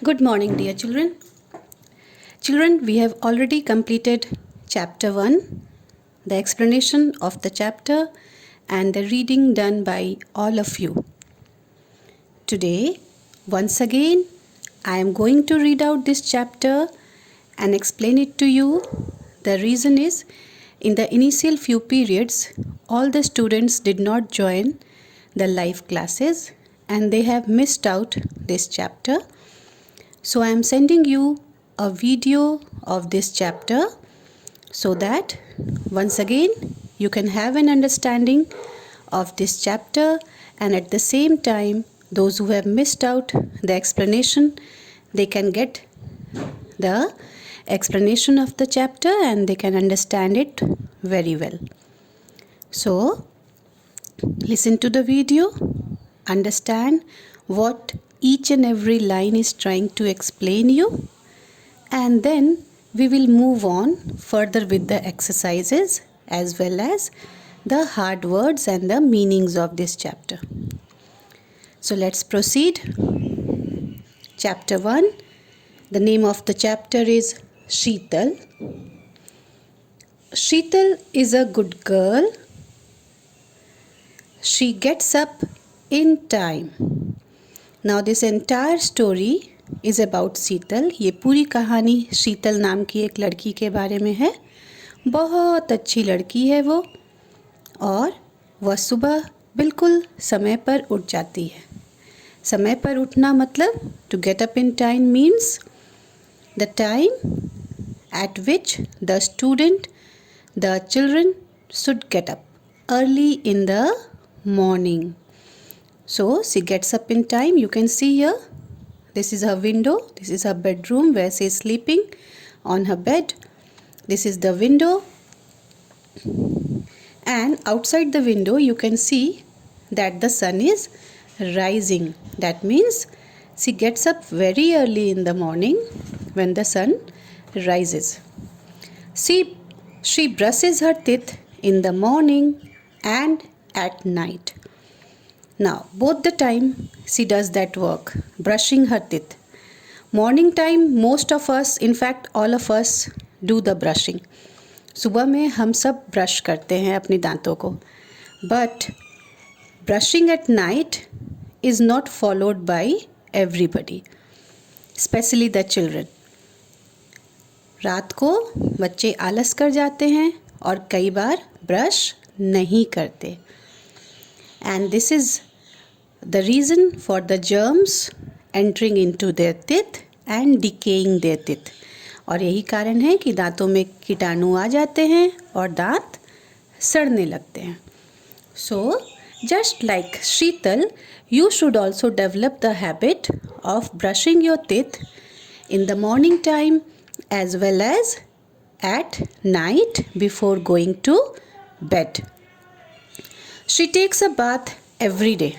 Good morning, dear children. Children, we have already completed chapter 1, the explanation of the chapter and the reading done by all of you. Today, once again, I am going to read out this chapter and explain it to you. The reason is, in the initial few periods, all the students did not join the live classes and they have missed out this chapter. So I am sending you a video of this chapter so that once again you can have an understanding of this chapter, and at the same time those who have missed out the explanation, they can get the explanation of the chapter and they can understand it very well. So listen to the video, understand what each and every line is trying to explain you, and then we will move on further with the exercises as well as the hard words and the meanings of this chapter. So let's proceed. Chapter 1. The name of the chapter is Sheetal. Sheetal is a good girl. She gets up in time. Now this entire story is about शीतल. ये पूरी कहानी शीतल नाम की एक लड़की के बारे में है. बहुत अच्छी लड़की है वो, और वह सुबह बिल्कुल समय पर उठ जाती है. समय पर उठना मतलब to get up in time means the time at which the student, the children should get up early in the morning. So she gets up in time. You can see here, this is her window, this is her bedroom where she is sleeping on her bed. This is the window, and outside the window you can see that the sun is rising. That means she gets up very early in the morning when the sun rises. She brushes her teeth in the morning and at night. Now, both the time she does that work, brushing her teeth. Morning time, most of us, in fact all of us, do the brushing. सुबह में हम सब brush करते हैं अपने दांतों को. But brushing at night is not followed by everybody, especially the children. रात को बच्चे आलस कर जाते हैं और कई बार ब्रश नहीं करते. And this is the reason for the germs entering into their teeth and decaying their teeth. और यही कारण है कि दांतों में कीटाणु आ जाते हैं और दांत सड़ने लगते हैं. So, just like Sheetal, you should also develop the habit of brushing your teeth in the morning time as well as at night before going to bed. She takes a bath every day.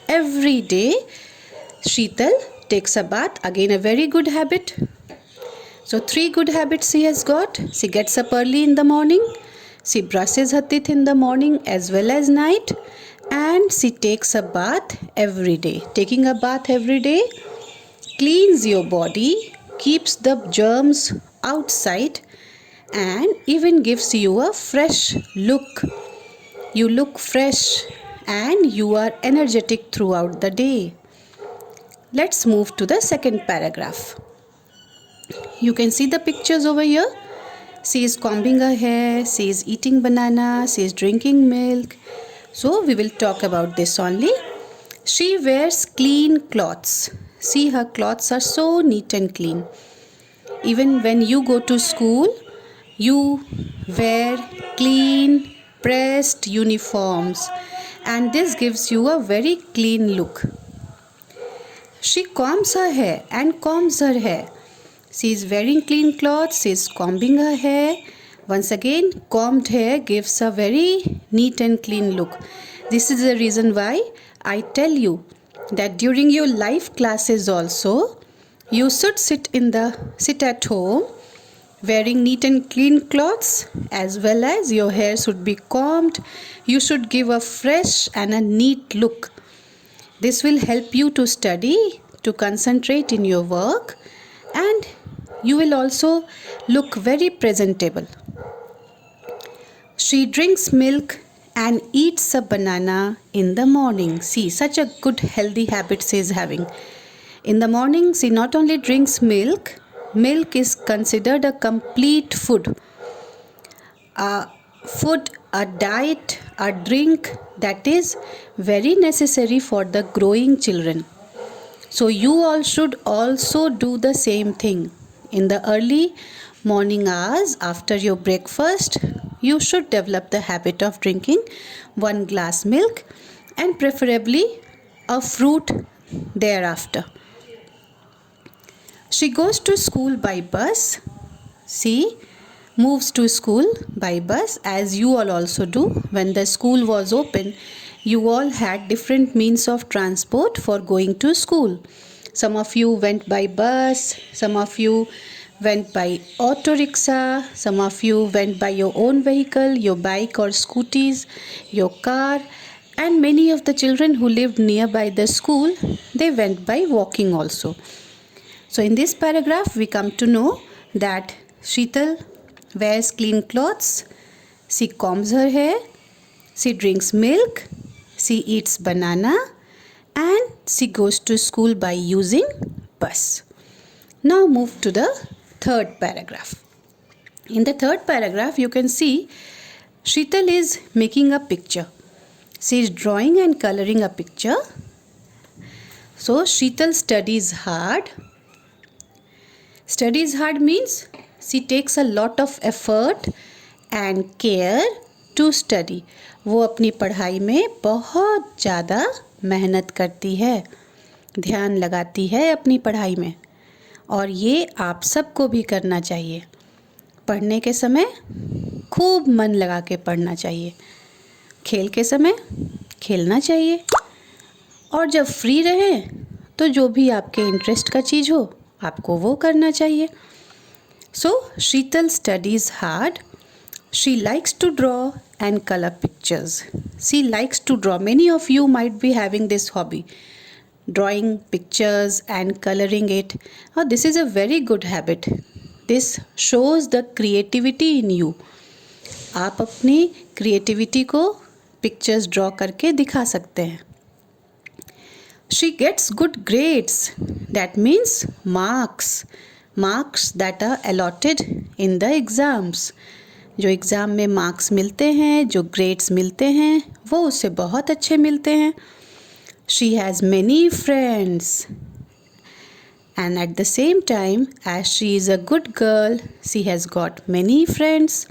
Every day, Sheetal takes a bath. Again, a very good habit. So, 3 good habits she has got. She gets up early in the morning. She brushes her teeth in the morning as well as night. And she takes a bath every day. Taking a bath every day cleans your body, keeps the germs outside, and even gives you a fresh look. You look fresh and you are energetic throughout the day. Let's move to the second paragraph. You can see the pictures over here. She is combing her hair, she is eating banana, she is drinking milk. So we will talk about this only. She wears clean clothes. See, her clothes are so neat and clean. Even when you go to school, you wear clean, pressed uniforms, and this gives you a very clean look. She combs her hair and combs her hair. She is wearing clean clothes, she is combing her hair. Once again, combed hair gives a very neat and clean look. This is the reason why I tell you that during your life classes also, you should sit at home wearing neat and clean clothes, as well as your hair should be combed. You should give a fresh and a neat look. This will help you to study to concentrate in your work, and you will also look very presentable. She drinks milk and eats a banana in the morning. See, such a good healthy habit she is having. In the morning, she not only drinks milk, milk is considered a complete food. A food, a diet, a drink that is very necessary for the growing children. So you all should also do the same thing. In the early morning hours after your breakfast, you should develop the habit of drinking 1 glass milk and preferably a fruit thereafter. She goes to school by bus. She moves to school by bus, as you all also do. When the school was open, you all had different means of transport for going to school. Some of you went by bus, some of you went by auto rickshaw, some of you went by your own vehicle, your bike or scooties, your car, and many of the children who lived nearby the school, they went by walking also. So in this paragraph, we come to know that Sheetal wears clean clothes, she combs her hair, she drinks milk, she eats banana, and she goes to school by using bus. Now move to the third paragraph. In the third paragraph, you can see Sheetal is making a picture. She is drawing and coloring a picture. So Sheetal studies hard. Studies hard means she takes a lot of effort and care to study. वो अपनी पढ़ाई में बहुत ज़्यादा मेहनत करती है, ध्यान लगाती है अपनी पढ़ाई में, और ये आप सबको भी करना चाहिए. पढ़ने के समय खूब मन लगा के पढ़ना चाहिए, खेल के समय खेलना चाहिए, और जब फ्री रहे तो जो भी आपके इंटरेस्ट का चीज़ हो आपको वो करना चाहिए. So Sheetal studies hard. She likes to draw and color pictures. She likes to draw. Many of you might be having this hobby, drawing pictures and coloring it. Oh, this is a very good habit. This shows the creativity in you. आप अपनी creativity को pictures draw करके दिखा सकते हैं. She gets good grades. That means marks that are allotted in the exams. जो exam में marks मिलते हैं, जो ग्रेड्स मिलते हैं, वो उसे बहुत अच्छे मिलते हैं. She has many friends, and at the same time, as she is a good girl, she has got many friends,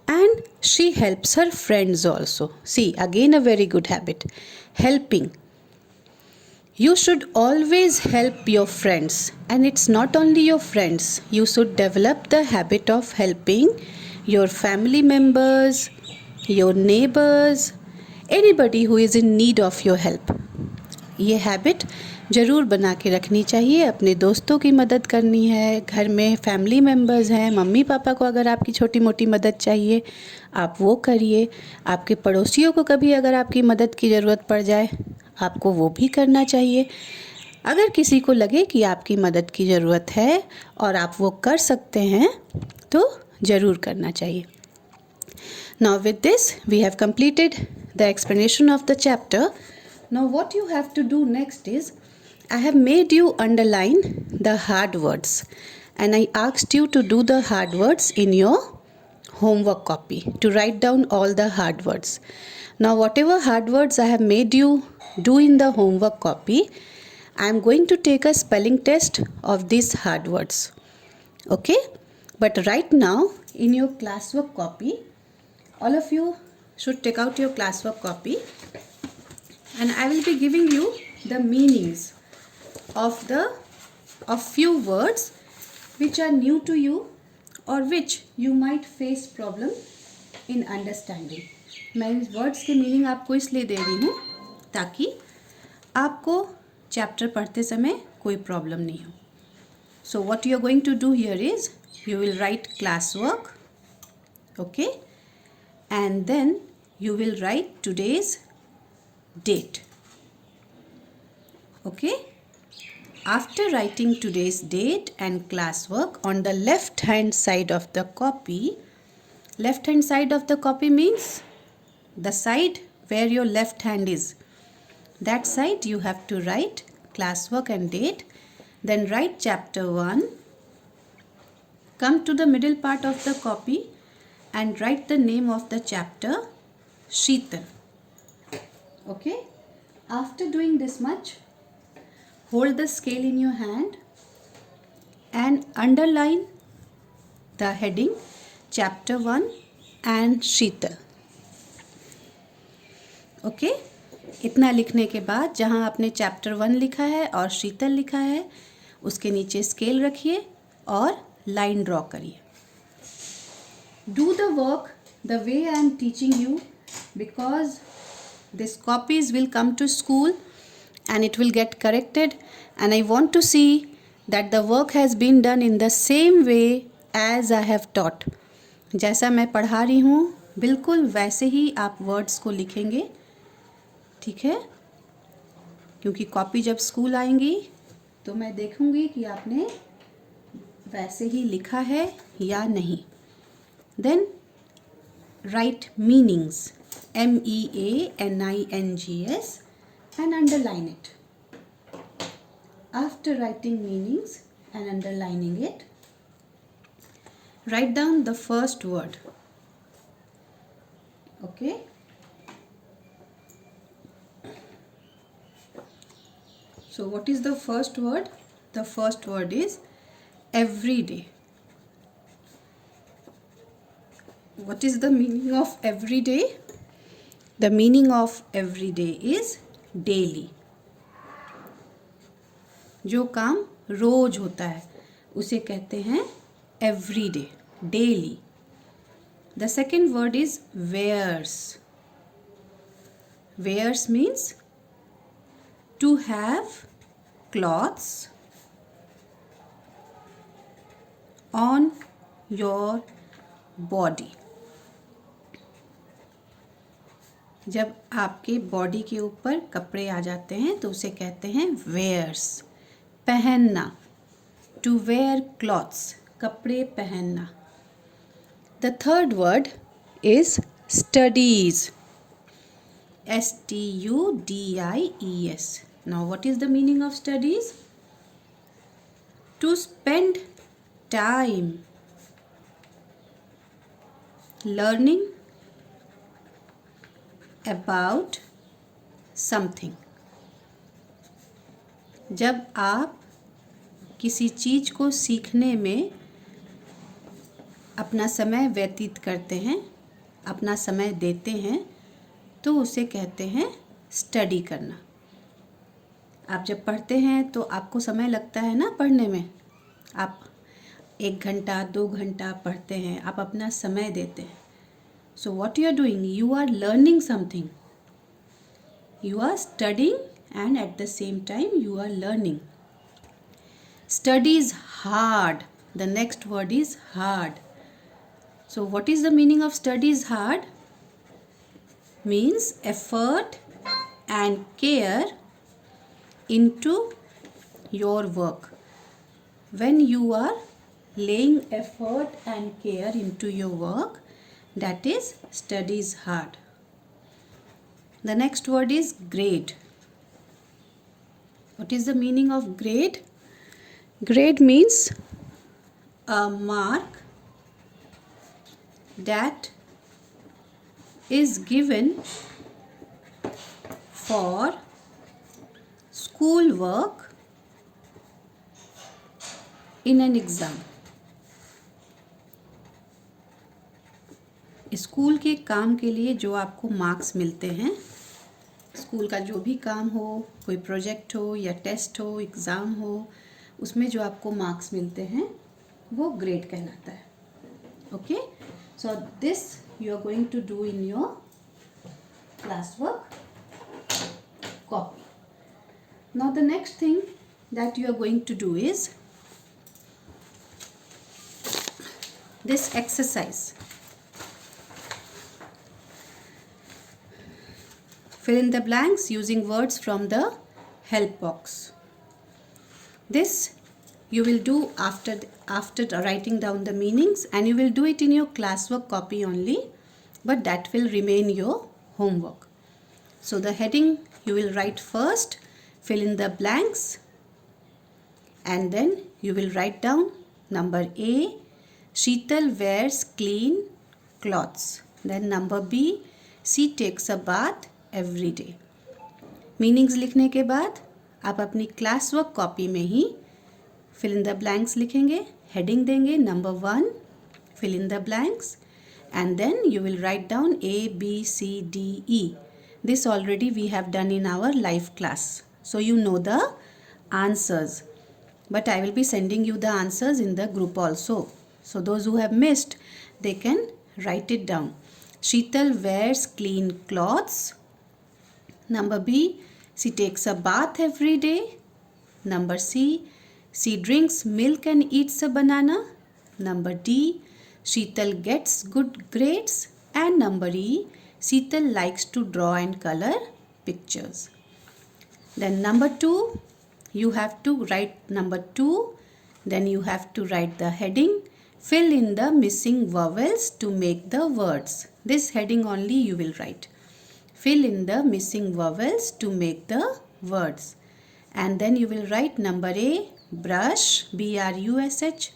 and she helps her friends also. See, again a very good habit, helping. You should always help your friends, and it's not only your friends. You should develop the habit of helping your family members, your neighbors, anybody who is in need of your help. ये habit ज़रूर बना के रखनी चाहिए. अपने दोस्तों की मदद करनी है, घर में फैमिली मेम्बर्स हैं, मम्मी पापा को अगर आपकी छोटी मोटी मदद चाहिए आप वो करिए. आपके पड़ोसियों को कभी अगर आपकी मदद की ज़रूरत पड़ जाए आपको वो भी करना चाहिए. अगर किसी को लगे कि आपकी मदद की ज़रूरत है और आप वो कर सकते हैं तो ज़रूर करना चाहिए. Now with this we have completed the explanation of the chapter. Now what you have to do next is, I have made you underline the hard words and I asked you to do the hard words in your homework copy, to write down all the hard words. Now whatever hard words I have made you do in the homework copy, I am going to take a spelling test of these hard words. Okay? But right now in your classwork copy, all of you should take out your classwork copy and I will be giving you the meanings of few words which are new to you or which you might face problem in understanding. मैं इस words के meaning आपको इसलिए दे रही हूँ ताकि आपको chapter पढ़ते समय कोई प्रॉब्लम नहीं हो. So what you are going to do here is, you will write classwork, okay, and then you will write today's date, okay. After writing today's date and classwork on the left hand side of the copy, left hand side of the copy means the side where your left hand is. That side you have to write classwork and date. Then write chapter 1. Come to the middle part of the copy and write the name of the chapter, Sheetal. Okay? After doing this much, hold the scale in your hand and underline the heading chapter 1 and Sheetal. Okay इतना लिखने के बाद जहाँ आपने chapter 1 लिखा है और शीतल लिखा है उसके नीचे स्केल रखिए और लाइन ड्रॉ करिए. Do the work the way I am teaching you because this copies will come to school and it will get corrected, and I want to see that the work has been done in the same way as I have taught. जैसा मैं पढ़ा रही हूँ बिल्कुल वैसे ही आप words को लिखेंगे. ठीक है, क्योंकि कॉपी जब स्कूल आएंगी तो मैं देखूंगी कि आपने वैसे ही लिखा है या नहीं. Then write meanings, MEANINGS, and underline it. After writing meanings and underlining it, write down the first word. Okay? So what is the first word? The first word is everyday. What is the meaning of everyday? The meaning of everyday is daily. जो काम रोज होता है उसे कहते हैं everyday, daily. The second word is wears. Wears means to have clothes on your body. जब आपके बॉडी के ऊपर कपड़े आ जाते हैं तो उसे कहते हैं वेयर्स, पहनना. टू वेयर क्लॉथ्स, कपड़े पहनना. The third word is studies. STUDIES. Now what is the meaning of studies? To spend time learning about something. जब आप किसी चीज़ को सीखने में अपना समय व्यतीत करते हैं, अपना समय देते हैं, तो उसे कहते हैं स्टडी करना. आप जब पढ़ते हैं तो आपको समय लगता है ना पढ़ने में. आप 1 घंटा 2 घंटा पढ़ते हैं, आप अपना समय देते हैं. So what you are doing? You are learning something. You are studying and at the same time you are learning. Study is hard. The next word is hard. So what is the meaning of study is hard? Means effort and care into your work. When you are laying effort and care into your work, that is study is hard. The next word is grade. What is the meaning of grade? Grade means a mark that is given for school work in an exam. School के काम के लिए जो आपको marks मिलते हैं, school का जो भी काम हो, कोई प्रोजेक्ट हो या टेस्ट हो, एग्ज़ाम हो, उसमें जो आपको मार्क्स मिलते हैं वो ग्रेड कहलाता है. Okay, so this you are going to do in your class work copy. Now the next thing that you are going to do is this exercise. Fill in the blanks using words from the help box. This you will do after writing down the meanings, and you will do it in your classwork copy only, but that will remain your homework. So the heading you will write first, fill in the blanks, and then you will write down number A, Sheetal wears clean clothes. Then number B, she takes a bath every day. Meanings लिखने के बाद आप अपनी class work copy में ही fill in the blanks लिखेंगे, heading देंगे number 1, fill in the blanks, and then you will write down A, B, C, D, E. This already we have done in our live class. So you know the answers. But I will be sending you the answers in the group also. So those who have missed, they can write it down. Sheetal wears clean clothes. Number B, she takes a bath every day. Number C, she drinks milk and eats a banana. Number D, Sheetal gets good grades. And number E, Sheetal likes to draw and color pictures. Then number 2, you have to write number 2. Then you have to write the heading. Fill in the missing vowels to make the words. This heading only you will write. Fill in the missing vowels to make the words. And then you will write number A, brush, B-R-U-S-H.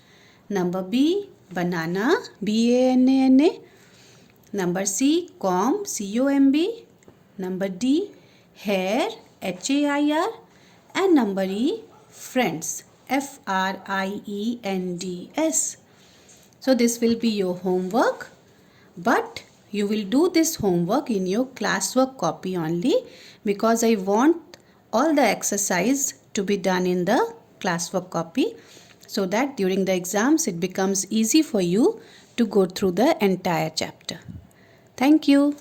Number B, banana, B-A-N-A-N-A. Number C, comb, C-O-M-B. Number D, hair, H-A-I-R. And number E, friends, F-R-I-E-N-D-S. So this will be your homework, but you will do this homework in your classwork copy only, because I want all the exercise to be done in the classwork copy, so that during the exams it becomes easy for you to go through the entire chapter. Thank you.